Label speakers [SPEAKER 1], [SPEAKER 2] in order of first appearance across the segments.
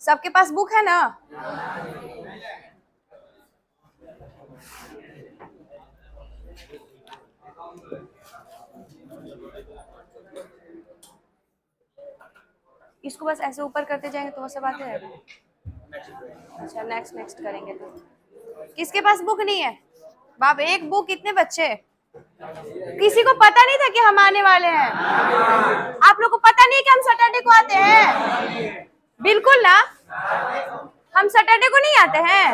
[SPEAKER 1] सबके पास बुक है ना? इसको बस ऐसे ऊपर करते जाएंगे तो वो सब आते रहेगा। अच्छा नेक्स्ट नेक्स्ट करेंगे तो। किसके पास बुक नहीं है? बाप, एक बुक कितने बच्चे? किसी को पता नहीं था कि हम आने वाले हैं? आप लोग को पता नहीं है कि हम सैटरडे को आते हैं? बिल्कुल ना, हम सैटरडे को नहीं आते हैं।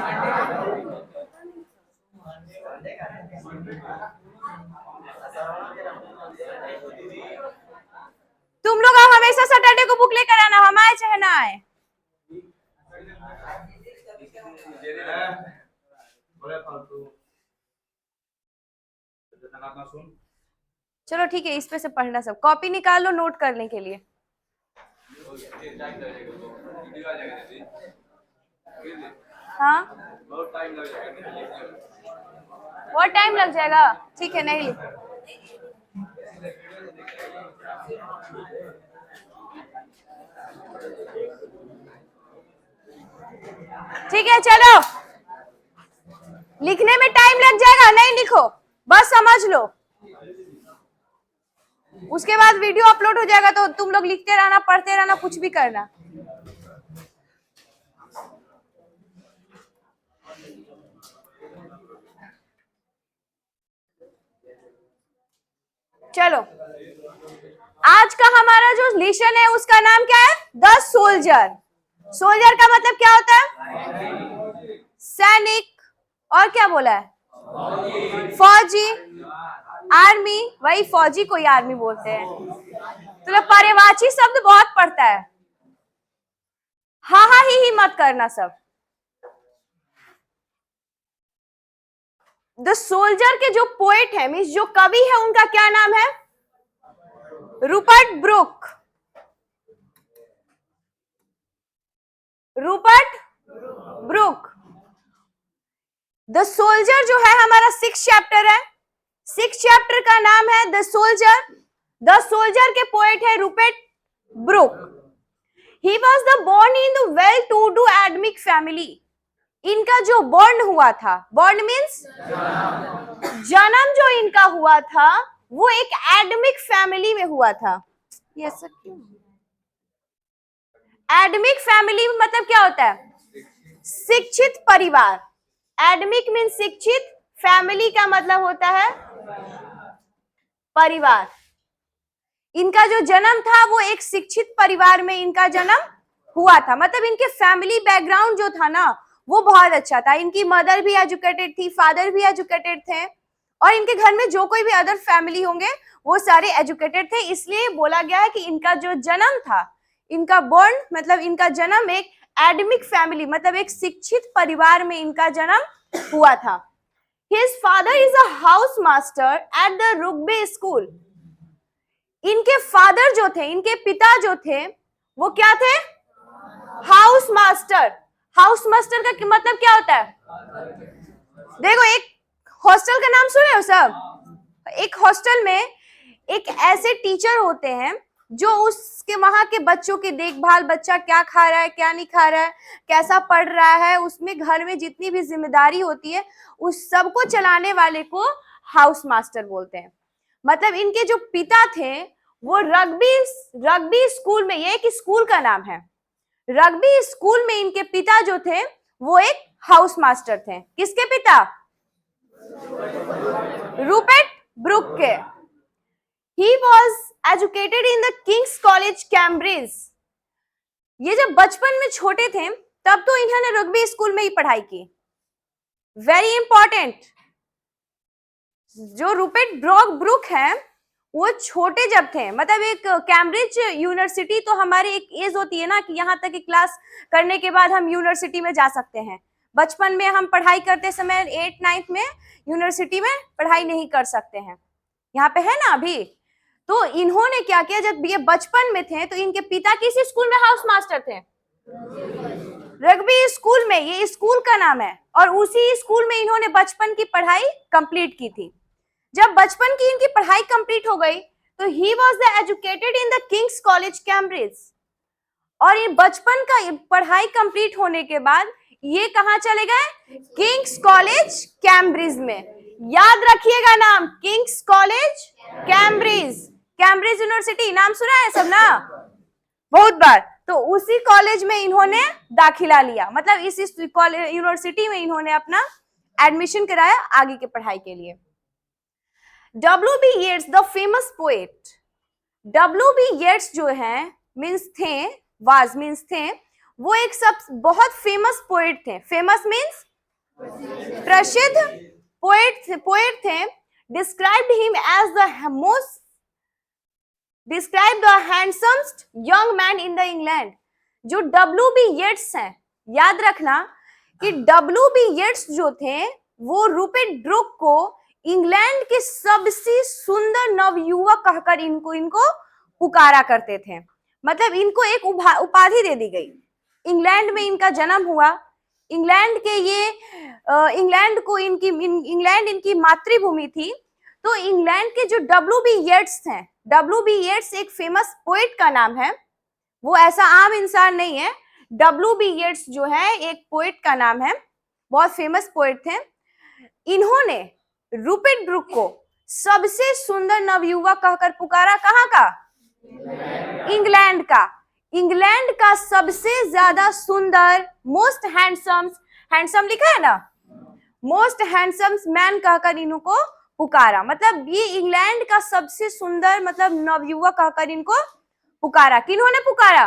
[SPEAKER 1] तुम लोग आप हमेशा सैटरडे को बुक लेकर आना, हम आए चाहे ना आए। चलो ठीक है, इस पे से पढ़ना, सब कॉपी निकाल लो नोट करने के लिए। हाँ बहुत टाइम लग जाएगा। ठीक है, नहीं लिख। ठीक है चलो, लिखने में टाइम लग जाएगा, नहीं लिखो, बस समझ लो। उसके बाद वीडियो अपलोड हो जाएगा तो तुम लोग लिखते रहना, पढ़ते रहना, कुछ भी करना। चलो, आज का हमारा जो लेसन है उसका नाम क्या है? The soldier. सोल्जर का मतलब क्या होता है? सैनिक। और क्या बोला है? फौजी। आर्मी, वही फौजी को ही आर्मी बोलते हैं। तो पर्यवाची शब्द बहुत पड़ता है। हाँ हाँ ही मत करना सब। द सोल्जर के जो पोएट है, मीन्स जो कवि है, उनका क्या नाम है? Rupert Brooke. Rupert Brooke. The soldier जो है हमारा 6 चैप्टर है। 6 चैप्टर का नाम है द सोल्जर। द सोल्जर के पोएट है Rupert Brooke. He was the born in the well to do academic family. इनका जो बॉर्न हुआ था, बॉर्न मीन्स जन्म, जो इनका हुआ था वो एक एडमिक फैमिली में हुआ था। ये सब क्यों? एडमिक फैमिली में मतलब क्या होता है? शिक्षित परिवार। एडमिक मीन शिक्षित, फैमिली का मतलब होता है परिवार। इनका जो जन्म था वो एक शिक्षित परिवार में इनका जन्म हुआ था। मतलब इनके फैमिली बैकग्राउंड जो था ना वो बहुत अच्छा था। इनकी मदर भी एजुकेटेड थी, फादर भी एजुकेटेड थे, और इनके घर में जो कोई भी अदर फैमिली होंगे वो सारे एजुकेटेड थे। इसलिए बोला गया है कि इनका जो जन्म था, इनका बॉर्न मतलब इनका जन्म एक एडमिक फैमिली मतलब एक शिक्षित परिवार में इनका जन्म हुआ था। His father is a house master at the Rugby school. इनके फादर जो थे, इनके पिता जो थे, वो क्या थे? House master. हाउस मास्टर का मतलब क्या होता है? देखो, एक हॉस्टल का नाम सुने हो सब? एक हॉस्टल में एक ऐसे टीचर होते हैं जो उसके वहां के बच्चों की देखभाल, बच्चा क्या खा रहा है, क्या नहीं खा रहा है, कैसा पढ़ रहा है, उसमें घर में जितनी भी जिम्मेदारी होती है उस सबको चलाने वाले को हाउस मास्टर बोलते हैं। मतलब इनके जो पिता थे वो रग्बी स्कूल में, ये एक स्कूल का नाम है, रग्बी स्कूल में इनके पिता जो थे वो एक हाउस मास्टर थे। किसके पिता? रूपर्ट ब्रूक के। He was educated in the King's College, Cambridge. ये जब बचपन में छोटे थे तब तो इन्होंने रग्बी स्कूल में ही पढ़ाई की। वेरी इंपॉर्टेंट, जो रूपर्ट ब्रूक है वो छोटे जब थे, मतलब एक कैम्ब्रिज यूनिवर्सिटी, तो हमारी एक एज होती है ना कि यहाँ तक की क्लास करने के बाद हम यूनिवर्सिटी में जा सकते हैं। बचपन में हम पढ़ाई करते समय 8th 9th में यूनिवर्सिटी में पढ़ाई नहीं कर सकते हैं, यहाँ पे है ना अभी। तो इन्होंने क्या किया, जब ये बचपन में थे तो इनके पिता किस स्कूल में हाउस मास्टर थे? रग्बी स्कूल में, ये स्कूल का नाम है, और उसी स्कूल में इन्होंने बचपन की पढ़ाई कंप्लीट की थी। जब बचपन की इनकी पढ़ाई कंप्लीट हो गई तो ही was the educated in the Kings college Cambridge. और ये बचपन का पढ़ाई कंप्लीट होने के बाद ये कहाँ चले गए? किंग्स कॉलेज कैम्ब्रिज में। याद रखिएगा नाम, Kings college Cambridge, Cambridge university, नाम सुना है सब ना बहुत बार। तो उसी कॉलेज में इन्होंने दाखिला लिया, मतलब इस यूनिवर्सिटी में इन्होंने अपना एडमिशन कराया आगे की पढ़ाई के लिए। W.B. Yeats the famous poet, W.B. Yeats जो है मीन्स थे, वाज मीन्स थे, वो एक सब बहुत फेमस पोएट थे। फेमस मीन्स प्रसिद्ध पोएट थे। Described him as the handsomest young man in the England. जो W.B. येट्स हैं, याद रखना कि W.B. येट्स जो थे वो रूपर्ट ब्रूक को इंग्लैंड के सबसे सुंदर नवयुवक कहकर इनको पुकारा करते थे। मतलब इनको एक उपाधि दे दी गई। इंग्लैंड में इनका जन्म हुआ, इंग्लैंड इनकी मातृभूमि थी। तो इंग्लैंड के जो W.B. येट्स हैं, W.B. येट्स एक फेमस पोएट का नाम है, वो ऐसा आम इंसान नहीं है। W.B. येट्स जो है एक पोएट का नाम है, बहुत फेमस पोएट थे। इन्होंने रूपर्ट ब्रूक को सबसे सुंदर नवयुवक कहकर पुकारा। कहाँ का? इंग्लैंड का। इंग्लैंड का सबसे ज्यादा सुंदर, मोस्ट हैंडसम लिखा है ना, मोस्ट हैंडसम मैन कहकर इनको पुकारा। मतलब ये इंग्लैंड का सबसे सुंदर मतलब नवयुवक कहकर इनको पुकारा। किन्होंने पुकारा?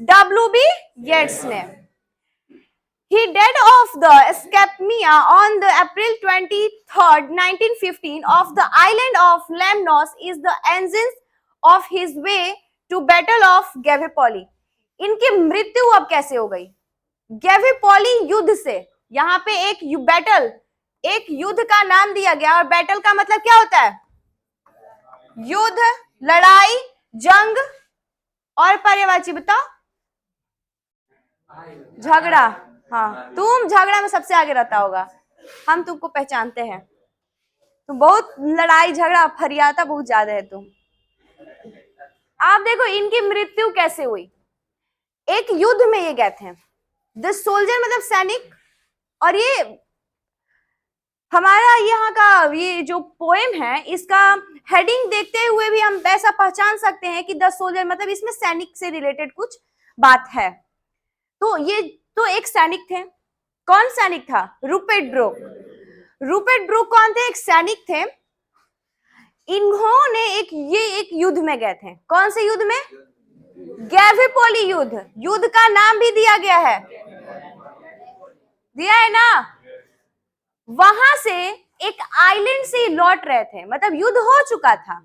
[SPEAKER 1] W.B. येट्स ने। He died of the Scapmia on the April 23rd, 1915 of the island of Lemnos is the engines of his way to Battle of Gallipoli। इनकी मृत्यु अब कैसे हो गई? गैलिपोली युद्ध से। यहाँ पे एक युद्ध का नाम दिया गया, और बैटल का मतलब क्या होता है? युद्ध, लड़ाई, जंग, और पर्यायवाची बताओ। झगड़ा। हाँ, तुम झगड़ा में सबसे आगे रहता होगा, हम तुमको पहचानते हैं। तुम बहुत लड़ाई झगड़ा फरियाता बहुत ज्यादा है तुम। आप देखो इनकी मृत्यु कैसे हुई। एक युद्ध में ये गए थे। द सोल्जर मतलब सैनिक। और ये हमारा यहाँ का ये जो पोएम है, इसका हेडिंग देखते हुए भी हम ऐसा पहचान सकते हैं कि द सोल्जर मतलब इसमें सैनिक से रिलेटेड कुछ बात है। तो ये तो एक सैनिक थे। कौन सैनिक था? Rupert Brooke. रूपर्ट ब्रूक कौन थे? एक सैनिक थे। इन्होंने एक युद्ध में गए थे। कौन से युद्ध में? गैलिपोली युद्ध। युद्ध का नाम भी दिया गया है, दिया है ना। वहां से एक आइलैंड से लौट रहे थे, मतलब युद्ध हो चुका था।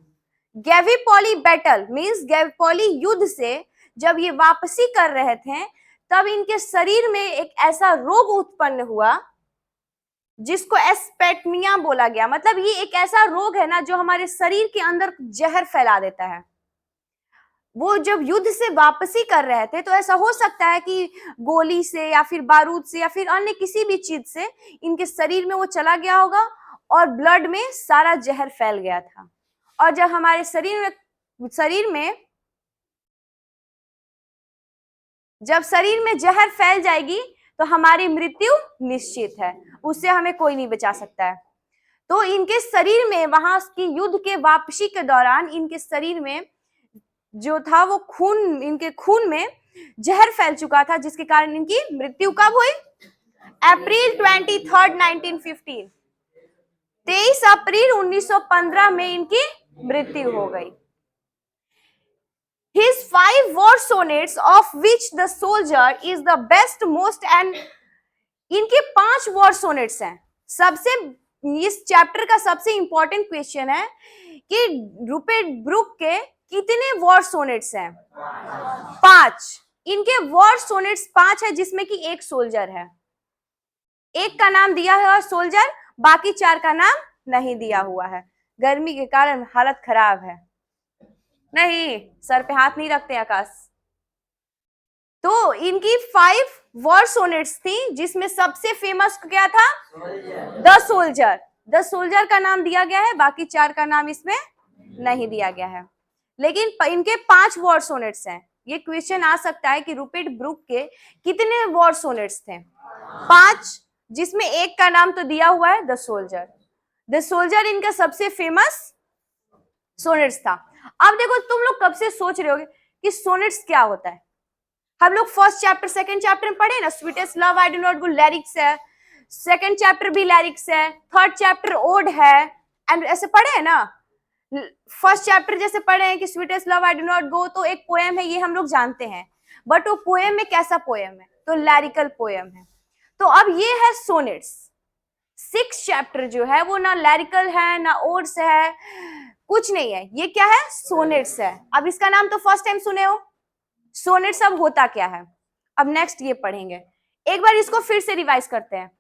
[SPEAKER 1] गैलिपोली बैटल मींस गैलिपोली युद्ध से जब ये वापसी कर रहे थे, तब इनके शरीर में एक ऐसा रोग उत्पन्न हुआ जिसको एस्पेटमिया बोला गया। मतलब ये एक ऐसा रोग है ना जो हमारे शरीर के अंदर जहर फैला देता है। वो जब युद्ध से वापसी कर रहे थे, तो ऐसा हो सकता है कि गोली से या फिर बारूद से या फिर अन्य किसी भी चीज से इनके शरीर में वो चला गया होगा और ब्लड में सारा जहर फैल गया था। और जब हमारे शरीर में जहर फैल जाएगी तो हमारी मृत्यु निश्चित है, उससे हमें कोई नहीं बचा सकता है। तो इनके शरीर में वहां की युद्ध के वापसी के दौरान इनके शरीर में जो था वो इनके खून में जहर फैल चुका था, जिसके कारण इनकी मृत्यु कब हुई? अप्रैल 23rd, 1915। 23 अप्रैल 1915 में इनकी मृत्यु हो गई। His 5 war sonnets, of which the soldier is the best most, and इनके 5 war sonnets हैं। सबसे इस चैप्टर का सबसे इंपॉर्टेंट क्वेश्चन है कि रूपर्ट ब्रूक के कितने वॉर सोनेट्स हैं? 5। इनके वॉर सोनेट्स 5 है, जिसमें कि एक सोल्जर है। एक का नाम दिया है सोल्जर, बाकी 4 का नाम नहीं दिया हुआ है। गर्मी के कारण हालत खराब है। नहीं, सर पे हाथ नहीं रखते आकाश। तो इनकी 5 वॉर सोनेट्स थी, जिसमें सबसे फेमस क्या था? The soldier. द सोल्जर का नाम दिया गया है, बाकी 4 का नाम इसमें नहीं दिया गया है। लेकिन इनके 5 वॉर सोनेट्स हैं। ये क्वेश्चन आ सकता है कि रूपर्ट ब्रूक के कितने वॉर सोनेट्स थे? 5, जिसमें एक का नाम तो दिया हुआ है, द सोल्जर। द सोल्जर इनका सबसे फेमस सोनेट्स था। अब देखो, तुम लोग कब से सोच रहे होगे कि सोनेट्स क्या होता है। हम लोग फर्स्ट चैप्टर सेकंड चैप्टर में पढ़े ना, sweetest love I do not go lyrics है, सेकंड चैप्टर भी लिरिक्स है, थर्ड चैप्टर ओड है, एंड ऐसे पढ़े हैं ना। फर्स्ट चैप्टर जैसे पढ़े हैं कि sweetest love I do not go, तो एक पोएम है, ये हम लोग जानते हैं, बट वो पोएम में कैसा पोएम है? तो लैरिकल पोएम है। तो अब ये है सोनेट्स। 6 चैप्टर जो है वो ना लैरिकल है ना ओड्स है, कुछ नहीं है, ये क्या है? सोनेट्स है। अब इसका नाम तो फर्स्ट टाइम सुने हो, सोनेट्स अब होता क्या है, अब नेक्स्ट ये पढ़ेंगे। एक बार इसको फिर से रिवाइज करते हैं।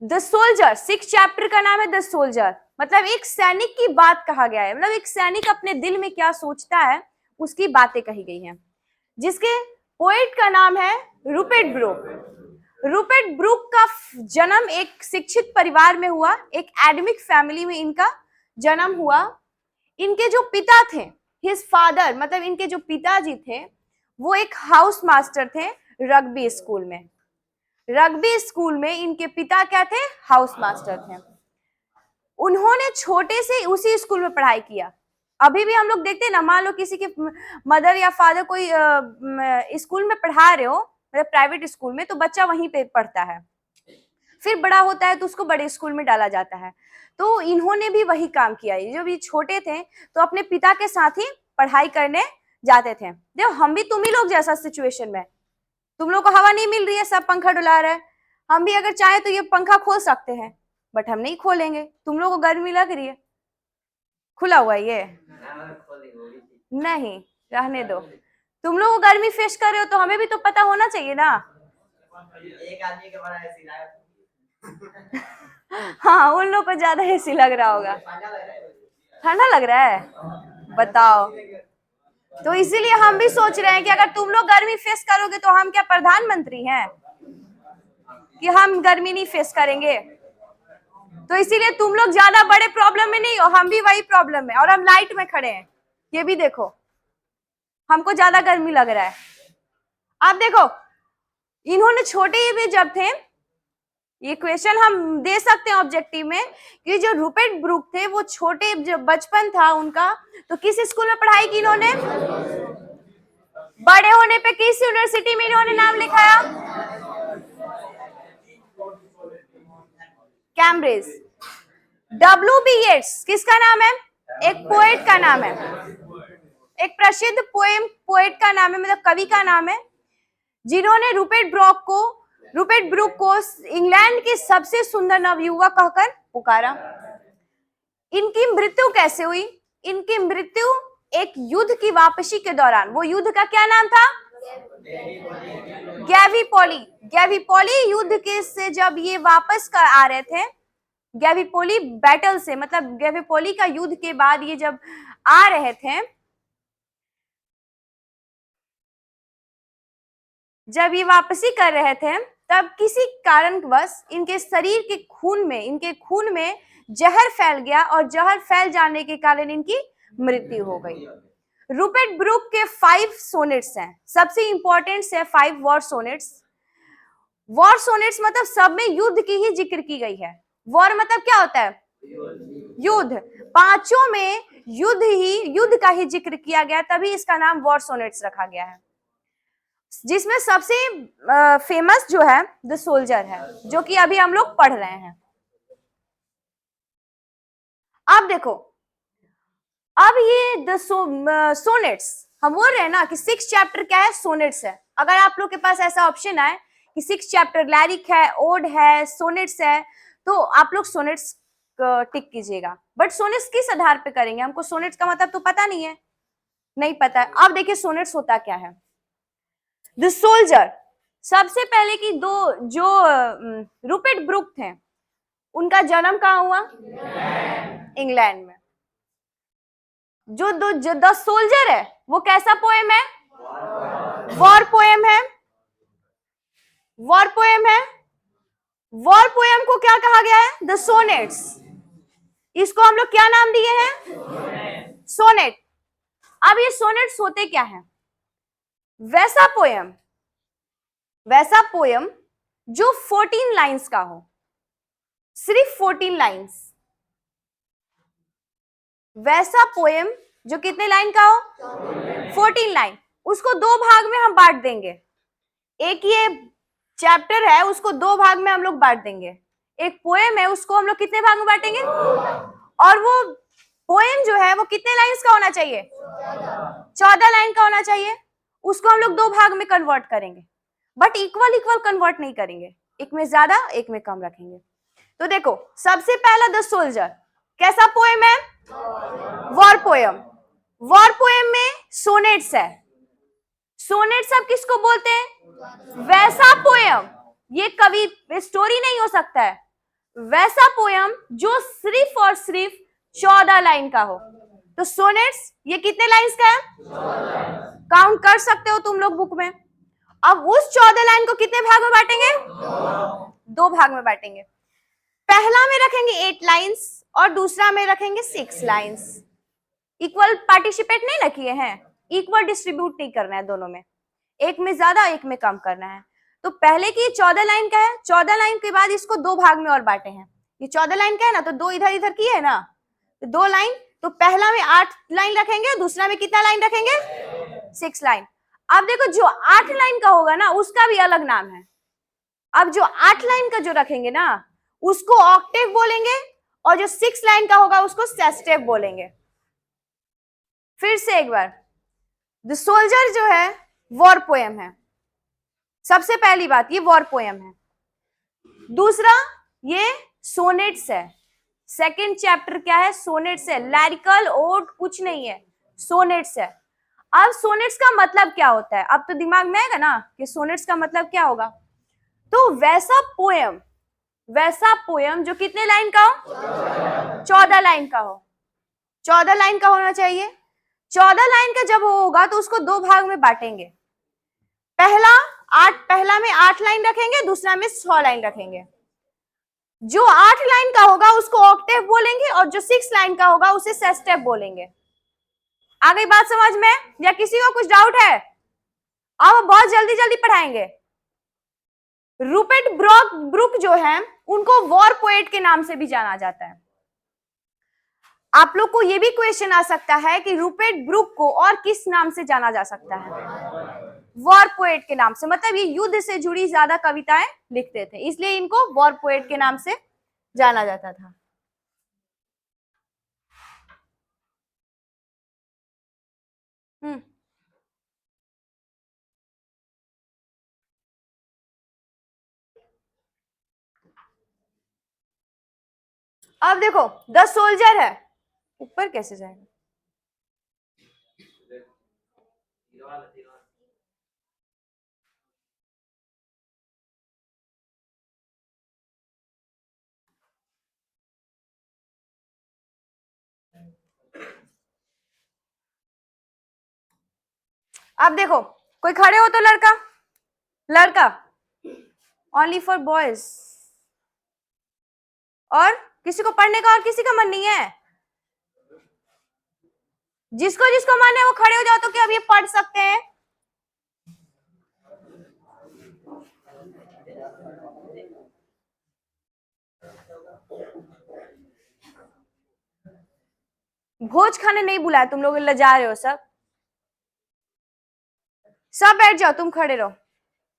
[SPEAKER 1] द सोल्जर, 6 चैप्टर का नाम है द सोल्जर, मतलब एक सैनिक की बात कहा गया है, मतलब एक सैनिक अपने दिल में क्या सोचता है उसकी बातें कही गई हैं। जिसके पोएट का नाम है रूपर्ट ब्रूक। रूपर्ट ब्रूक का जन्म एक शिक्षित परिवार में हुआ, एक एडमिक फैमिली में इनका जन्म हुआ। इनके जो पिता थे, हिज फादर, मतलब इनके जो पिताजी थे वो एक हाउस मास्टर थे रग्बी स्कूल में। रग्बी स्कूल में इनके पिता क्या थे? हाउस मास्टर थे। उन्होंने छोटे से उसी स्कूल में पढ़ाई किया। अभी भी हम लोग देखते हैं ना, मान लो किसी के मदर या फादर कोई स्कूल में पढ़ा रहे हो, मतलब प्राइवेट स्कूल में, तो बच्चा वहीं पे पढ़ता है, फिर बड़ा होता है तो उसको बड़े स्कूल में डाला जाता है। तो इन्होंने भी वही काम किया। जब ये छोटे थे तो अपने पिता के साथ ही पढ़ाई करने जाते थे। देखो, हम भी तुम ही लोग जैसा सिचुएशन में, तुम लोग को हवा नहीं मिल रही है, सब पंखा डुला रहा है, हम भी अगर चाहे तो ये पंखा खोल सकते हैं, बट हम नहीं खोलेंगे। तुम लोग को गर्मी लग रही है, खुला हुआ है ये, नहीं रहने दो। तुम लोग को गर्मी फेस कर रहे हो तो हमें भी तो पता होना चाहिए ना। एक आदमी के बड़ा एसी हाँ, उन लोग को ज्यादा एसी लग रहा होगा, ठंडा लग रहा है, बताओ। तो इसीलिए हम भी सोच रहे हैं कि अगर तुम लोग गर्मी फेस करोगे तो हम क्या प्रधानमंत्री हैं कि हम गर्मी नहीं फेस करेंगे। तो इसीलिए तुम लोग ज्यादा बड़े प्रॉब्लम में नहीं हो, हम भी वही प्रॉब्लम में, और हम लाइट में खड़े हैं, ये भी देखो, हमको ज्यादा गर्मी लग रहा है। आप देखो, इन्होंने छोटे ही भी जब थे, ये क्वेश्चन हम दे सकते हैं ऑब्जेक्टिव में कि जो रूपर्ट ब्रूक थे वो छोटे, जब बचपन था उनका, तो किस स्कूल में पढ़ाई की इन्होंने? बड़े होने पे किस यूनिवर्सिटी में इन्होंने नाम लिखाया? कैम्ब्रिज। W.B. येट्स किसका नाम है? एक पोएट का नाम है, एक प्रसिद्ध पोएट का नाम है, मतलब कवि का नाम है, जिन्होंने रूपर्ट ब्रूक को इंग्लैंड के सबसे सुंदर नवयुवक कहकर पुकारा। इनकी मृत्यु कैसे हुई? इनकी मृत्यु एक युद्ध की वापसी के दौरान, वो युद्ध का क्या नाम था? गैलीपोली युद्ध के से जब ये वापस कर आ रहे थे, गैलीपोली बैटल से, मतलब गैलीपोली का युद्ध के बाद ये जब आ रहे थे, जब ये वापसी कर रहे थे, तब किसी कारणवश इनके शरीर के खून में जहर फैल गया, और जहर फैल जाने के कारण इनकी मृत्यु हो गई। रूपर्ट ब्रूक के 5 सोनेट्स हैं, सबसे इंपॉर्टेंट है 5 वॉर सोनेट्स। वॉर सोनेट्स मतलब सब में युद्ध की ही जिक्र की गई है। वॉर मतलब क्या होता है? युद्ध। 5 में युद्ध का ही जिक्र किया गया, तभी इसका नाम वॉर सोनेट्स रखा गया है। जिसमें सबसे फेमस जो है द सोल्जर है, जो कि अभी हम लोग पढ़ रहे हैं। अब देखो, अब ये द सोनेट्स, हम बोल रहे हैं ना कि 6 चैप्टर क्या है? सोनेट्स है। अगर आप लोग के पास ऐसा ऑप्शन आए कि 6 चैप्टर लैरिक है, ओड है, सोनेट्स है, तो आप लोग सोनेट्स टिक कीजिएगा। बट सोनेट्स किस आधार पे करेंगे? हमको सोनेट्स का मतलब तो पता नहीं है, नहीं पता है। अब देखिए सोनेट्स होता क्या है। द सोल्जर, सबसे पहले की जो रूपर्ट ब्रूक थे, उनका जन्म कहाँ हुआ? इंग्लैंड में। जो द सोल्जर है वो कैसा पोएम है? वॉर पोएम है। वॉर पोएम है। वॉर पोएम को क्या कहा गया है? The sonnets. इसको हम लोग क्या नाम दिए हैं? सोनेट। अब ये सोनेट्स होते क्या है? वैसा पोयम जो 14 लाइंस का हो, सिर्फ 14 लाइंस। वैसा पोयम जो कितने लाइन का हो? 14 लाइन। उसको दो भाग में हम बांट देंगे। एक ये चैप्टर है, उसको दो भाग में हम लोग बांट देंगे। एक पोएम है, उसको हम लोग कितने भाग में बांटेंगे? और वो पोएम जो है वो कितने लाइंस का होना चाहिए? 14 लाइन का होना चाहिए। उसको हम लोग दो भाग में कन्वर्ट करेंगे, बट इक्वल कन्वर्ट नहीं करेंगे, एक में ज्यादा एक में कम रखेंगे। तो देखो, सबसे पहला द सोल्जर कैसा पोएम है? War poem. वॉर पोएम में सोनेट्स है। सोनेट्स अब किसको बोलते हैं? वैसा पोयम। ये कवि स्टोरी नहीं हो सकता है। वैसा पोयम जो सिर्फ और सिर्फ 14 लाइन का हो। तो सोनेट्स ये कितने लाइंस का है? काउंट कर सकते हो तुम लोग बुक में। अब उस 14 लाइन को कितने भाग में बांटेंगे? दो भाग में बांटेंगे। पहला में रखेंगे 8 लाइंस और दूसरा में रखेंगे 6 लाइंस। इक्वल पार्टिसिपेट नहीं ना किए हैं, इक्वल डिस्ट्रीब्यूट नहीं करना है दोनों में, एक में ज्यादा एक में कम करना है। तो पहले की 14 लाइन का है, 14 लाइन के बाद इसको दो भाग में और बांटे हैं। ये 14 लाइन का है ना, तो दो इधर इधर की है ना, तो 2 लाइन। तो पहला में 8 लाइन रखेंगे, दूसरा में कितना लाइन रखेंगे? 6 लाइन। अब देखो, जो 8 लाइन का होगा ना उसका भी अलग नाम है। अब जो 8 लाइन का जो रखेंगे ना उसको ऑक्टेव बोलेंगे, और जो 6 लाइन का होगा उसको सेस्टेव बोलेंगे। फिर से एक बार, द सोल्जर जो है वॉर पोएम है। सबसे पहली बात, ये वॉर पोएम है। दूसरा, ये सोनेट्स है। सेकंड चैप्टर क्या है? सोनेट्स है। लैरिकल ओड कुछ नहीं है, सोनेट्स है। अब सोनेट्स का मतलब क्या होता है? अब तो दिमाग में आएगा ना कि सोनेट्स का मतलब क्या होगा। तो वैसा पोयम जो कितने लाइन का हो? 14 लाइन का हो। 14 लाइन का होना चाहिए। 14 लाइन का जब होगा तो उसको दो भाग में बांटेंगे। पहला में 8 लाइन रखेंगे, दूसरा में 6 लाइन रखेंगे। जो 8 लाइन का होगा उसको ऑक्टेव बोलेंगे, और जो 6 लाइन का होगा उसे सेस्टेव बोलेंगे। आ गई बात समझ में, या किसी को कुछ डाउट है? अब बहुत जल्दी जल्दी पढ़ाएंगे। रूपर्ट ब्रूक जो है उनको वॉर पोएट के नाम से भी जाना जाता है। आप लोग को यह भी क्वेश्चन आ सकता है कि रूपर्ट ब्रूक को और किस नाम से जाना जा सकता है? वॉर पोएट के नाम से। मतलब ये युद्ध से जुड़ी ज्यादा कविताएं लिखते थे, इसलिए इनको वॉर पोएट के नाम से जाना जाता था। अब देखो, द सोल्जर है, ऊपर कैसे जाएगा? अब देखो, कोई खड़े हो तो लड़का ओनली फॉर बॉयज। और किसी को पढ़ने का और किसी का मन नहीं है? जिसको जिसको मन है वो खड़े हो जाओ, तो क्या अब ये पढ़ सकते हैं? भोज खाने नहीं बुलाया तुम लोग, लजा रहे हो सब बैठ जाओ, तुम खड़े रहो।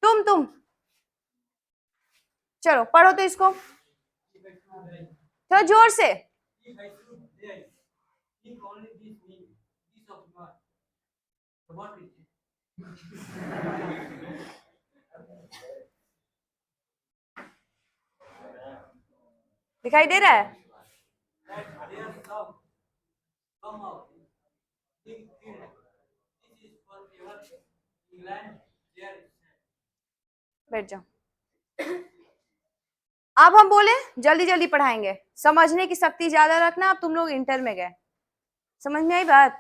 [SPEAKER 1] तुम चलो पढ़ो तो इसको थोड़ा जोर से। दिखाई दे रहा है? बैठ जाओ। अब हम बोले जल्दी जल्दी पढ़ाएंगे, समझने की शक्ति ज्यादा रखना। अब तुम लोग इंटर में गए, समझ में आई बात?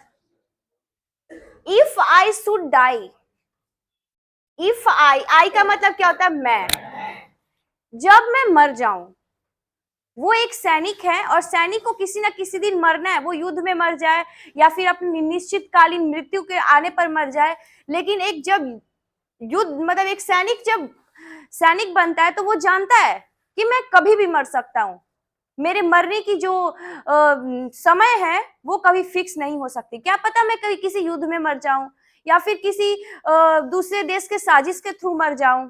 [SPEAKER 1] If I should die, if I का मतलब क्या होता है? मैं। जब मैं मर जाऊं, वो एक सैनिक है और सैनिक को किसी ना किसी दिन मरना है, वो युद्ध में मर जाए या फिर अपनी निश्चितकालीन मृत्यु के आने पर मर जाए। लेकिन एक जब युद्ध मतलब एक सैनिक जब सैनिक बनता है तो वो जानता है कि मैं कभी भी मर सकता हूँ। मेरे मरने की जो समय है वो कभी फिक्स नहीं हो सकती। क्या पता मैं कभी किसी युद्ध में मर जाऊं या फिर किसी दूसरे देश के साजिश के थ्रू मर जाऊं।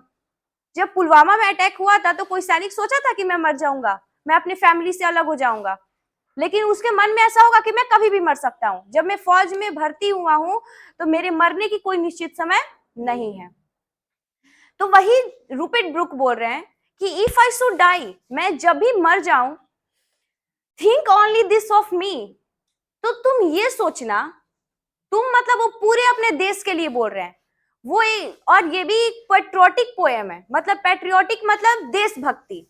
[SPEAKER 1] जब पुलवामा में अटैक हुआ था तो कोई सैनिक सोचा था कि मैं मर जाऊंगा, मैं अपनी फैमिली से अलग हो जाऊंगा? लेकिन उसके मन में ऐसा होगा कि मैं कभी भी मर सकता हूँ। जब मैं फौज में भर्ती हुआ हूँ तो मेरे मरने की कोई निश्चित समय नहीं है। तो वही रूपर्ट ब्रूक बोल रहे हैं कि इफ आई शुड डाई, मैं जब भी मर जाऊं, थिंक ओनली दिस ऑफ मी, तो तुम ये सोचना, तुम मतलब वो पूरे अपने देश के लिए बोल रहे हैं। और ये भी एक पेट्रियोटिक पोएम है, मतलब पेट्रियोटिक मतलब देशभक्ति।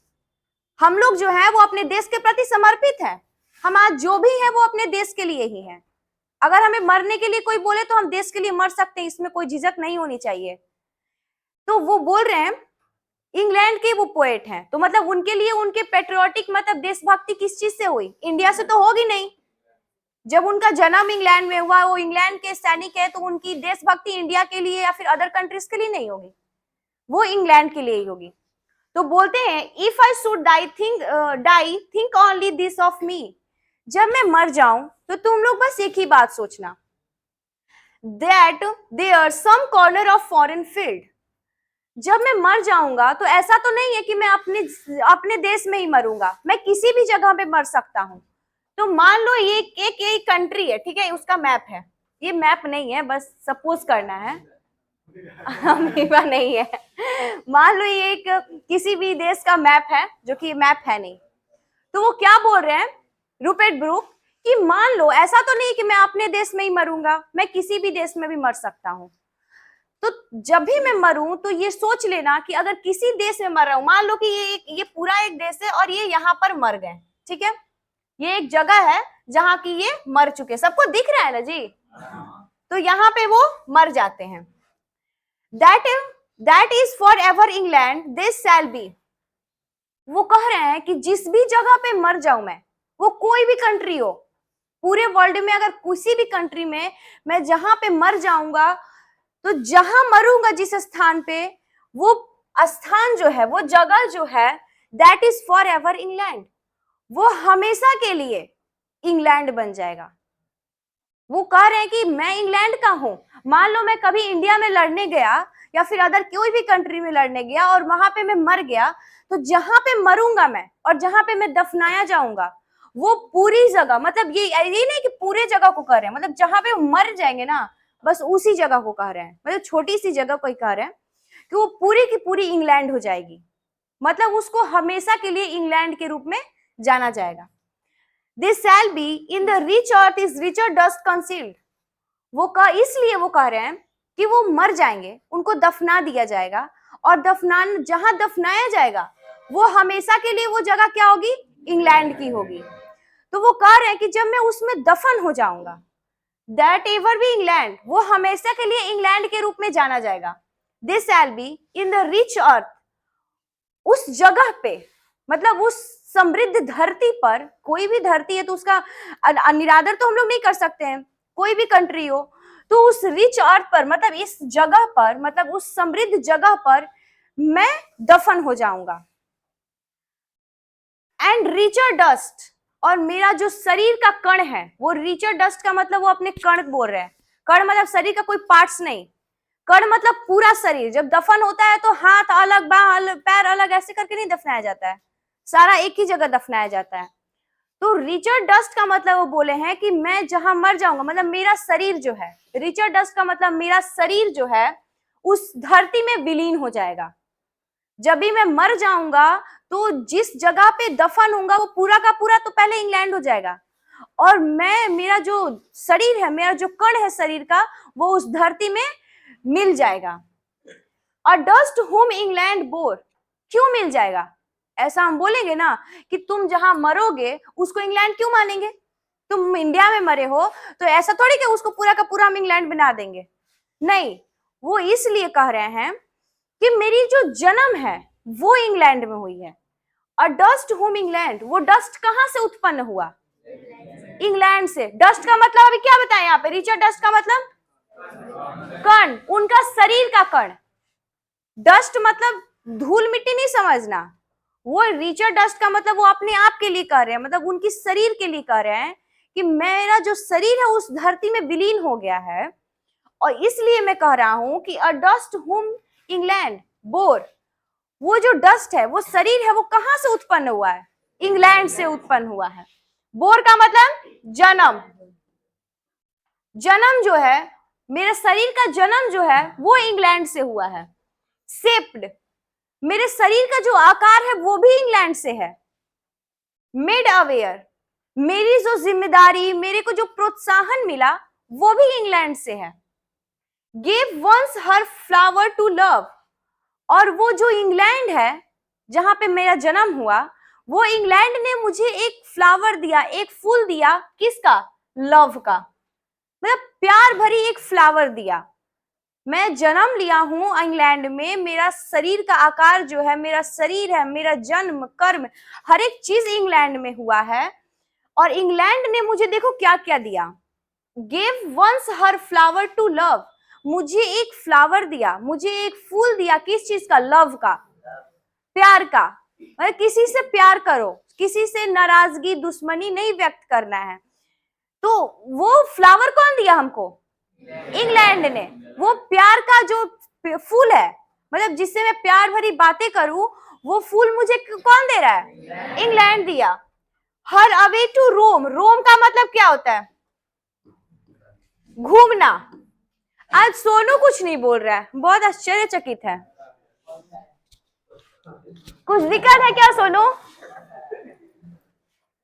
[SPEAKER 1] हम लोग जो है वो अपने देश के प्रति समर्पित है। हम आज जो भी है वो अपने देश के लिए ही है। अगर हमें मरने के लिए कोई बोले तो हम देश के लिए मर सकते हैं, इसमें कोई झिझक नहीं होनी चाहिए। तो वो बोल रहे हैं, इंग्लैंड के वो पोएट हैं, तो मतलब उनके लिए उनके पेट्रियोटिक मतलब देशभक्ति किस चीज से हुई? इंडिया से तो होगी नहीं। जब उनका जन्म इंग्लैंड में हुआ, वो इंग्लैंड के सैनिक है, तो उनकी देशभक्ति इंडिया के लिए या फिर अदर कंट्रीज के लिए नहीं होगी, वो इंग्लैंड के लिए ही होगी। तो बोलते हैं, if I should die think only this of me, जब मैं मर जाऊं तो तुम लोग बस एक ही बात सोचना, that there some corner of foreign field, जब मैं मर जाऊंगा तो ऐसा तो नहीं है कि मैं अपने देश में ही मरूंगा, मैं किसी भी जगह पे मर सकता हूं। तो मान लो ये एक कंट्री है, ठीक है, उसका मैप है, ये मैप नहीं है, बस सपोज करना है, अमीबा नहीं है। मान लो ये एक किसी भी देश का मैप है, जो कि मैप है नहीं। तो वो क्या बोल रहे हैं रूपर्ट ब्रूक कि मान लो ऐसा तो नहीं कि मैं अपने देश में ही मरूंगा, मैं किसी भी देश में भी मर सकता हूं। तो जब भी मैं मरूं तो ये सोच लेना कि अगर किसी देश में मर रहा हूं, मान लो कि ये पूरा एक देश है और ये यहाँ पर मर गए, ठीक है, ये एक जगह है जहां की ये मर चुके, सबको दिख रहा है ना जी, तो यहाँ पे वो मर जाते हैं। That is for ever England this shall B, वो कह रहे हैं कि जिस भी जगह पे मर जाऊं मैं, वो कोई भी कंट्री हो, पूरे वर्ल्ड में अगर किसी भी कंट्री में मैं जहां पे मर जाऊंगा, तो जहां मरूंगा जिस स्थान पे, वो स्थान जो है, वो जगह जो है, that is for ever England, वो हमेशा के लिए इंग्लैंड बन जाएगा। वो कह रहे हैं कि मैं इंग्लैंड का हूं। मान लो मैं कभी इंडिया में लड़ने गया या फिर अदर कोई भी कंट्री में लड़ने गया और वहां पे मैं मर गया, तो जहां पे मरूंगा मैं और जहां पे मैं दफनाया जाऊंगा, वो पूरी जगह, मतलब ये नहीं कि पूरे जगह को कह रहे हैं, मतलब जहां पे मर जाएंगे ना, बस उसी जगह को कह रहे हैं, मतलब छोटी सी जगह को ही कह रहे हैं कि वो पूरी की पूरी इंग्लैंड हो जाएगी, मतलब उसको हमेशा के लिए इंग्लैंड के रूप में जाना जाएगा। This shall be in the rich earth is richer dust concealed, इसलिए वो कह रहे हैं कि वो मर जाएंगे, उनको दफना दिया जाएगा, और जहां दफनाया जाएगा वो हमेशा के लिए वो जगह क्या होगी? इंग्लैंड की होगी। तो वो कह रहे हैं कि जब मैं उसमें दफन हो जाऊंगा, दैट एवर बी इंग्लैंड, वो हमेशा के लिए इंग्लैंड के रूप में जाना जाएगा। This shall be in the rich earth, उस जगह पे, मतलब उस समृद्ध धरती पर, कोई भी धरती है तो उसका निरादर तो हम लोग नहीं कर सकते हैं, कोई भी कंट्री हो, तो उस रिच अर्थ पर, मतलब इस जगह पर, मतलब उस समृद्ध जगह पर मैं दफन हो जाऊंगा। एंड रिचर डस्ट, और मेरा जो शरीर का कण है, वो रिचर डस्ट का मतलब वो अपने कण बोल रहे हैं, कण मतलब शरीर का कोई पार्ट्स नहीं, कण मतलब पूरा शरीर। जब दफन होता है तो हाथ अलग, बाह अलग, पैर अलग, ऐसे करके नहीं दफनाया जाता है, सारा एक ही जगह दफनाया जाता है। तो रिचर्ड डस्ट का मतलब वो बोले हैं कि मैं जहां मर जाऊंगा, मतलब मेरा शरीर जो है, रिचर्ड डस्ट का मतलब मेरा शरीर जो है उस धरती में विलीन हो जाएगा। जब भी मैं मर जाऊंगा तो जिस जगह पे दफन होऊंगा वो पूरा का पूरा तो पहले इंग्लैंड हो जाएगा, और मेरा जो शरीर है, मेरा जो कण है शरीर का, वो उस धरती में मिल जाएगा। और डस्ट होम इंग्लैंड बोर, क्यों मिल जाएगा? ऐसा हम बोलेंगे ना कि तुम जहां मरोगे उसको इंग्लैंड क्यों मानेंगे? तुम इंडिया में मरे हो तो ऐसा थोड़ी कि उसको पूरा का पूरा हम इंग्लैंड बना देंगे, नहीं। वो इसलिए कह रहे हैं कि मेरी जो जन्म है वो इंग्लैंड में हुई है, अ डस्ट होम इंग्लैंड, वो डस्ट कहां से उत्पन्न हुआ? इंग्लैंड से। डस्ट का मतलब अभी क्या बताया यहाँ पे? रिचर्ड डस्ट का मतलब कण, उनका शरीर का कण। डस्ट मतलब धूल मिट्टी नहीं समझना, वो रिचर्ड डस्ट का मतलब वो अपने आप के लिए कह रहे हैं, मतलब उनकी शरीर के लिए कह रहे हैं कि मेरा जो शरीर है उस धरती में विलीन हो गया है, और इसलिए मैं कह रहा हूं कि अ डस्ट होम इंग्लैंड बोर, वो जो डस्ट है, वो शरीर है, वो कहां से उत्पन्न हुआ है? इंग्लैंड से उत्पन्न हुआ है। बोर का मतलब जन्म। जन्म जो है, मेरे शरीर का जन्म जो है वो इंग्लैंड से हुआ है। शेप्ड, मेरे शरीर का जो आकार है वो भी इंग्लैंड से है। मेड अवेयर, मेरी जो जिम्मेदारी, मेरे को जो प्रोत्साहन मिला वो भी इंग्लैंड से है। Gave once her flower to love, और वो जो इंग्लैंड है जहां पे मेरा जन्म हुआ, वो इंग्लैंड ने मुझे एक फ्लावर दिया, एक फूल दिया। किसका? लव का, मतलब प्यार भरी एक फ्लावर दिया। मैं जन्म लिया हूं इंग्लैंड में, मेरा शरीर का आकार जो है, मेरा शरीर है, मेरा जन्म कर्म हर एक चीज इंग्लैंड में हुआ है, और इंग्लैंड ने मुझे देखो क्या क्या दिया। Gave once her flower to love, मुझे एक फ्लावर दिया, मुझे एक फूल दिया। किस चीज का? लव का, प्यार का। मतलब किसी से प्यार करो, किसी से नाराजगी दुश्मनी नहीं व्यक्त करना है। तो वो फ्लावर कौन दिया हमको? इंग्लैंड ने। वो प्यार का जो फूल है, मतलब जिससे मैं प्यार भरी बातें करूं, वो फूल मुझे कौन दे रहा है? इंग्लैंड दिया। हर अवे टू रोम, रोम का मतलब क्या होता है? घूमना। आज सोनू कुछ नहीं बोल रहा है, बहुत आश्चर्यचकित है। कुछ दिक्कत है क्या सोनू?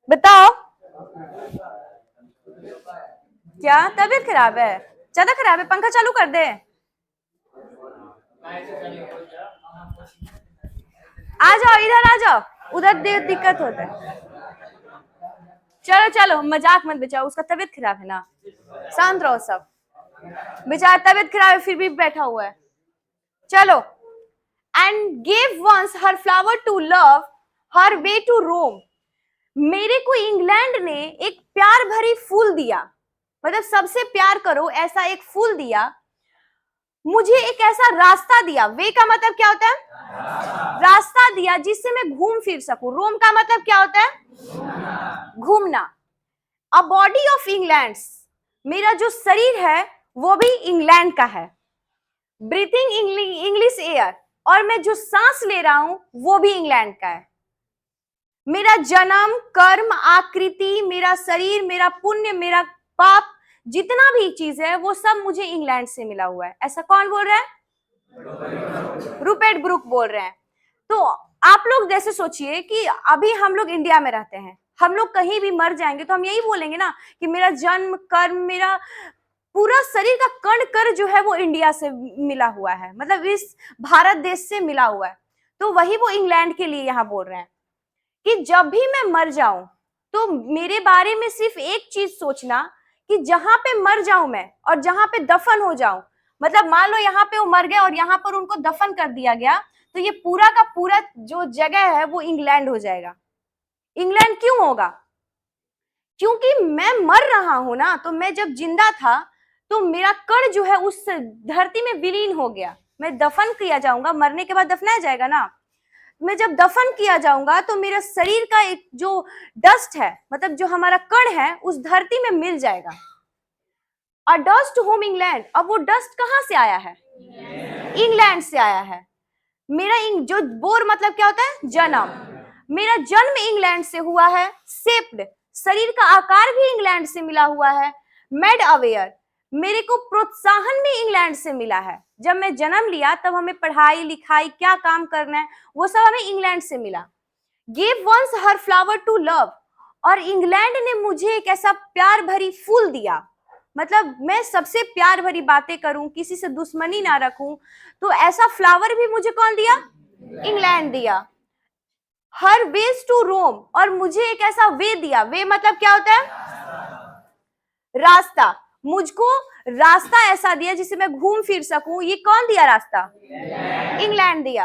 [SPEAKER 1] बताओ। क्या तबीयत खराब है? ज्यादा खराब है? पंखा चालू कर दे। आ जाओ, इधर आ जाओ, उधर दिक्कत होता है। चलो चलो, मजाक मत बचाओ, उसका तबीयत खराब है ना, शांत रहो सब। बेचारा तबीयत खराब है फिर भी बैठा हुआ है। चलो। And gave once her flower to love her way to roam, मेरे को इंग्लैंड ने एक प्यार भरी फूल दिया, मतलब सबसे प्यार करो ऐसा एक फूल दिया। मुझे एक ऐसा रास्ता दिया, वे का मतलब क्या होता है? रास्ता दिया जिससे मैं घूम फिर सकूं। रोम का मतलब क्या होता है? घूमना। अ बॉडी ऑफ इंग्लैंड, मेरा जो शरीर है वो भी इंग्लैंड का है। ब्रीथिंग इंग्लिश एयर, और मैं जो सांस ले रहा हूं वो भी इंग्लैंड का है। मेरा जन्म कर्म आकृति, मेरा शरीर, मेरा पुण्य, मेरा पाप, जितना भी चीज है वो सब मुझे इंग्लैंड से मिला हुआ है। ऐसा कौन बोल रहा है? रूपर्ट ब्रूक बोल रहे हैं। तो आप लोग जैसे सोचिए कि अभी हम लोग इंडिया में रहते हैं, हम लोग कहीं भी मर जाएंगे तो हम यही बोलेंगे ना कि मेरा जन्म कर्म, मेरा पूरा शरीर का कण कण जो है वो इंडिया से मिला हुआ है, मतलब इस भारत देश से मिला हुआ है। तो वही वो इंग्लैंड के लिए यहाँ बोल रहे हैं कि जब भी मैं मर जाऊं तो मेरे बारे में सिर्फ एक चीज सोचना कि जहां पे मर जाऊं मैं और जहां पे दफन हो जाऊं, मतलब मान लो यहाँ पे वो मर गए और यहाँ पर उनको दफन कर दिया गया, तो ये पूरा का पूरा जो जगह है वो इंग्लैंड हो जाएगा। इंग्लैंड क्यों होगा? क्योंकि मैं मर रहा हूं ना, तो मैं जब जिंदा था तो मेरा कण जो है उस धरती में विलीन हो गया। मैं दफन किया जाऊंगा, मरने के बाद दफनाया जाएगा ना, मैं जब दफन किया जाऊंगा तो मेरा शरीर का एक जो डस्ट है, मतलब जो हमारा कण है, उस धरती में मिल जाएगा। अ डस्ट होम इंग्लैंड, अब वो डस्ट कहां से आया है? इंग्लैंड से आया है। मेरा जो बोर मतलब क्या होता है? जन्म। मेरा जन्म इंग्लैंड से हुआ है। शेप्ड, शरीर का आकार भी इंग्लैंड से मिला हुआ है। मेड अवेयर, मेरे को प्रोत्साहन भी इंग्लैंड से मिला है। जब मैं जन्म लिया तब हमें पढ़ाई लिखाई क्या काम करना है वो सब हमें इंग्लैंड से मिला। Give once her flower to love, और इंग्लैंड ने मुझे एक ऐसा प्यार भरी फूल दिया, मतलब मैं सबसे प्यार भरी बातें करूं, किसी से दुश्मनी ना रखूं, तो ऐसा फ्लावर भी मुझे कौन दिया? इंग्लैंड दिया। हर वेज टू रोम, और मुझे एक ऐसा वे दिया। वे मतलब क्या होता है? रास्ता। मुझको रास्ता ऐसा दिया जिससे मैं घूम फिर सकूं। ये कौन दिया रास्ता? इंग्लैंड दिया।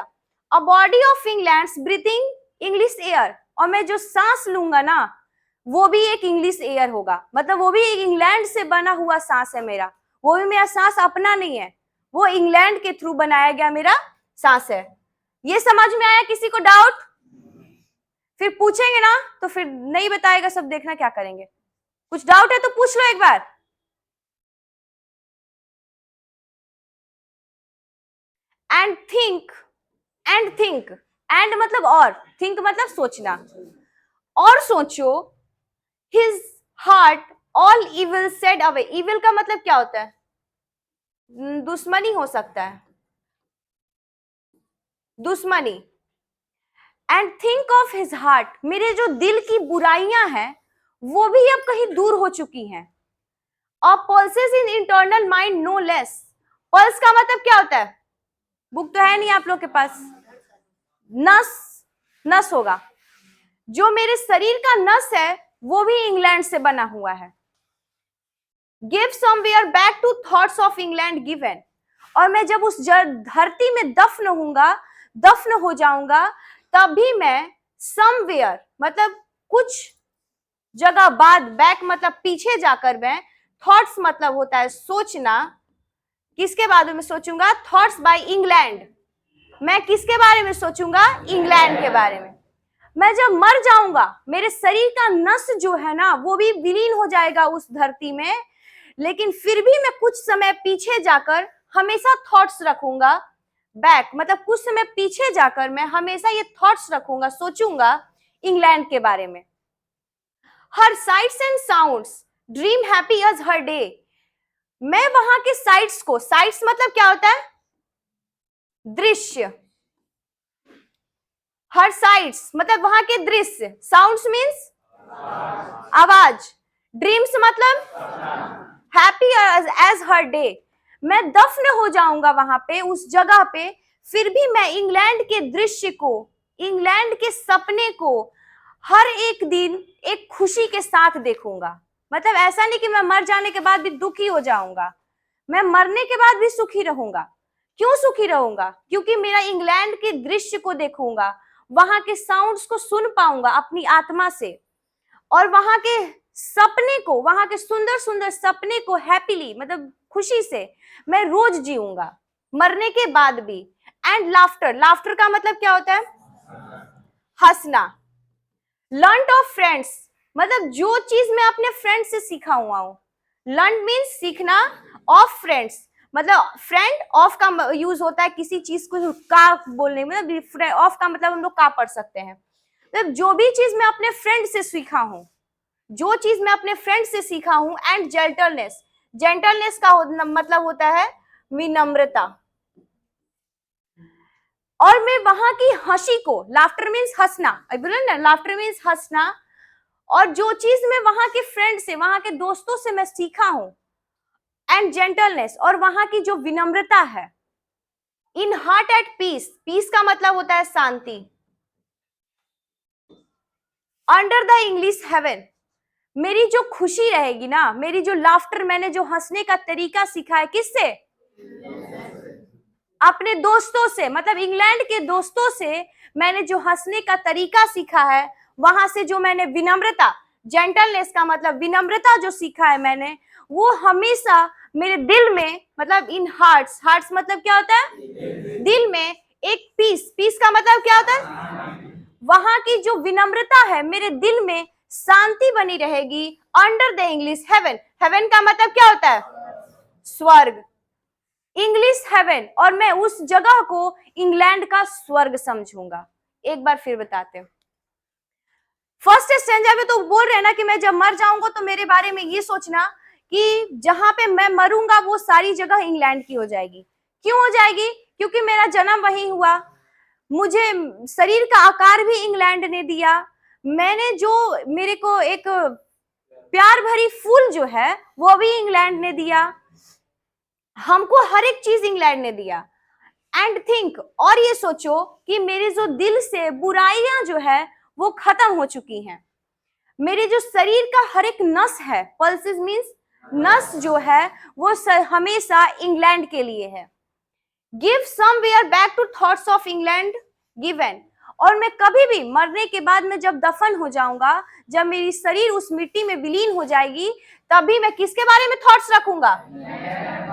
[SPEAKER 1] A body of England breathing English air, और मैं जो सांस लूंगा ना वो भी एक इंग्लिश एयर होगा, मतलब वो भी एक इंग्लैंड से बना हुआ सांस है मेरा, वो भी मेरा सांस अपना नहीं है, वो इंग्लैंड के थ्रू बनाया गया मेरा सांस है। ये समझ में आया? किसी को डाउट? फिर पूछेंगे ना तो फिर नहीं बताएगा, सब देखना क्या करेंगे। कुछ डाउट है तो पूछ लो एक बार। एंड थिंक, एंड मतलब और, थिंक मतलब सोचना, और सोचो, his heart all evil said away. Evil का मतलब क्या होता है? दुश्मनी हो सकता है, दुश्मनी। And think of his heart, मेरे जो दिल की बुराइयां हैं वो भी अब कहीं दूर हो चुकी हैं। और pulses in internal mind no less. Pulse का मतलब क्या होता है? बुक तो है नहीं आप लोग के पास। नस, नस होगा। जो मेरे शरीर का नस है वो भी इंग्लैंड से बना हुआ है। Give somewhere back to thoughts of England given. और मैं जब उस धरती में दफन हो जाऊंगा, तभी मैं समवेयर मतलब कुछ जगह बाद, बैक मतलब पीछे जाकर, मैं थॉट्स मतलब होता है सोचना। किसके बारे में सोचूंगा? Thoughts by England. मैं किसके बारे में सोचूंगा? इंग्लैंड के बारे में। मैं जब मर जाऊंगा, मेरे शरीर का नस जो है ना वो भी विलीन हो जाएगा उस धरती में, लेकिन फिर भी मैं कुछ समय पीछे जाकर हमेशा थॉट्स रखूंगा। बैक मतलब कुछ समय पीछे जाकर मैं हमेशा ये थॉट्स रखूंगा, सोचूंगा इंग्लैंड के बारे में। Her sights and sounds dream happy as her day. मैं वहां के साइट्स को, साइट्स मतलब क्या होता है? दृश्य। हर साइट्स मतलब वहां के दृश्य, साउंड्स मीन्स आवाज, ड्रीम्स मतलब हैप्पी एज हर डे। मैं दफन हो जाऊंगा वहां पे, उस जगह पे, फिर भी मैं इंग्लैंड के दृश्य को, इंग्लैंड के सपने को हर एक दिन एक खुशी के साथ देखूंगा। मतलब ऐसा नहीं कि मैं मर जाने के बाद भी दुखी हो जाऊंगा, मैं मरने के बाद भी सुखी रहूंगा। क्यों सुखी रहूंगा? क्योंकि मेरा इंग्लैंड के दृश्य को देखूंगा, वहां के साउंड्स को सुन पाऊंगा अपनी आत्मा से, और वहां के सपने को, वहां के सुंदर सुंदर सपने को हैप्पीली मतलब खुशी से मैं रोज जीऊंगा, मरने के बाद भी। एंड लाफ्टर, लाफ्टर का मतलब क्या होता है? हंसना। लर्न ऑफ फ्रेंड्स मतलब जो चीज मैं अपने फ्रेंड से सीखा हुआ हूं। लर्न मीन्स सीखना, ऑफ फ्रेंड्स मतलब फ्रेंड, ऑफ का यूज होता है किसी चीज को का बोलने में, मतलब ऑफ का मतलब हम लोग का पढ़ सकते हैं। मतलब जो भी चीज मैं अपने फ्रेंड से सीखा हूं, जो चीज मैं अपने फ्रेंड से सीखा हूं। एंड जेंटलनेस, जेंटलनेस का मतलब होता है विनम्रता। और मैं वहां की हंसी को, लाफ्टर मीन्स हंसना, बोलो ना, लाफ्टर मीन्स हंसना। और जो चीज मैं वहां के फ्रेंड से, वहां के दोस्तों से मैं सीखा हूं, एंड जेंटलनेस, और वहां की जो विनम्रता है। In heart at peace, peace का मतलब होता है शांति। अंडर द इंग्लिश हेवन, मेरी जो खुशी रहेगी ना, मेरी जो लाफ्टर, मैंने जो हंसने का तरीका सीखा है, किससे? अपने दोस्तों से, मतलब इंग्लैंड के दोस्तों से मैंने जो हंसने का तरीका सीखा है, वहां से जो मैंने विनम्रता, जेंटलनेस का मतलब विनम्रता जो सीखा है मैंने, वो हमेशा मेरे दिल में, मतलब इन हार्ट्स, हार्ट्स मतलब क्या होता है? दिल में एक पीस, पीस का मतलब क्या होता है? वहां की जो विनम्रता है, मेरे दिल में शांति बनी रहेगी। Under the English heaven, heaven का मतलब क्या होता है? स्वर्ग, इंग्लिश हेवन। और मैं उस जगह को इंग्लैंड का स्वर्ग समझूंगा। एक बार फिर बताते हैं। फर्स्ट स्टेंजा में तो बोल रहे हैं ना कि मैं जब मर जाऊंगा तो मेरे बारे में ये सोचना कि जहां पे मैं मरूंगा वो सारी जगह इंग्लैंड की हो जाएगी। क्यों हो जाएगी? क्योंकि मेरा जन्म वहीं हुआ, मुझे शरीर का आकार भी इंग्लैंड ने दिया, मैंने जो, मेरे को एक प्यार भरी फूल जो है वो भी इंग्लैंड ने दिया, हमको हर एक चीज इंग्लैंड ने दिया। एंड थिंक, और ये सोचो कि मेरे जो दिल से बुराइयां जो है वो खत्म हो चुकी हैं। मेरे जो शरीर का हर एक नस है, पल्सेस मींस नस जो है, वो हमेशा इंग्लैंड के लिए है। Give somewhere back to thoughts of England given, और मैं कभी भी मरने के बाद में जब दफन हो जाऊंगा, जब मेरी शरीर उस मिट्टी में विलीन हो जाएगी, तभी मैं किसके बारे में थॉट्स रखूंगा?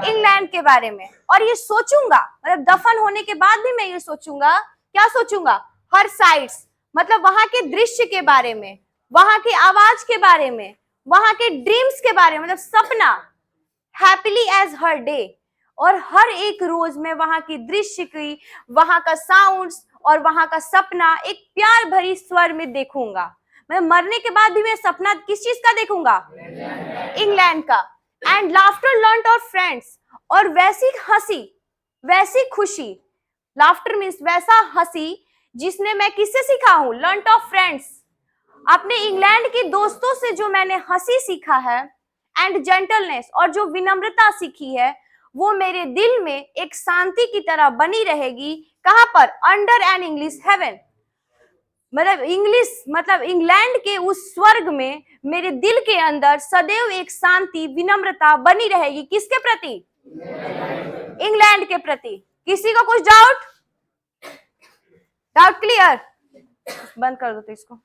[SPEAKER 1] इंग्लैंड के बारे में। और ये सोचूंगा, मतलब दफन होने के बाद भी मैं ये सोचूंगा, क्या सोचूंगा? हर साइड्स, मतलब वहां के दृश्य के बारे में, वहां की आवाज के बारे में, वहां के ड्रीम्स के बारे में, मतलब सपना, हैप्पीली एज हर डे। और हर एक रोज में वहां की दृश्य की, वहां का साउंड्स और वहां का सपना एक प्यार भरी स्वर में देखूंगा। मैं मरने के बाद भी मैं सपना किस चीज का देखूंगा? इंग्लैंड का। एंड लाफ्टर लर्न और फ्रेंड्स, और वैसी हंसी, वैसी खुशी, लाफ्टर मीन्स वैसा हंसी जिसने मैं किससे सीखा हूं? लर्न ऑफ फ्रेंड्स, अपने इंग्लैंड के दोस्तों से जो मैंने हंसी सीखा है, एंड जेंटलनेस, और जो विनम्रता सीखी है, वो मेरे दिल में एक शांति की तरह बनी रहेगी। कहां पर? अंडर एन इंग्लिश हेवन, मतलब इंग्लिश, मतलब इंग्लैंड के उस स्वर्ग में मेरे दिल के अंदर सदैव एक शांति, विनम्रता बनी रहेगी। किसके प्रति? इंग्लैंड के प्रति। किसी को कुछ डाउट? Doubt clear? बंद कर दो तो इसको।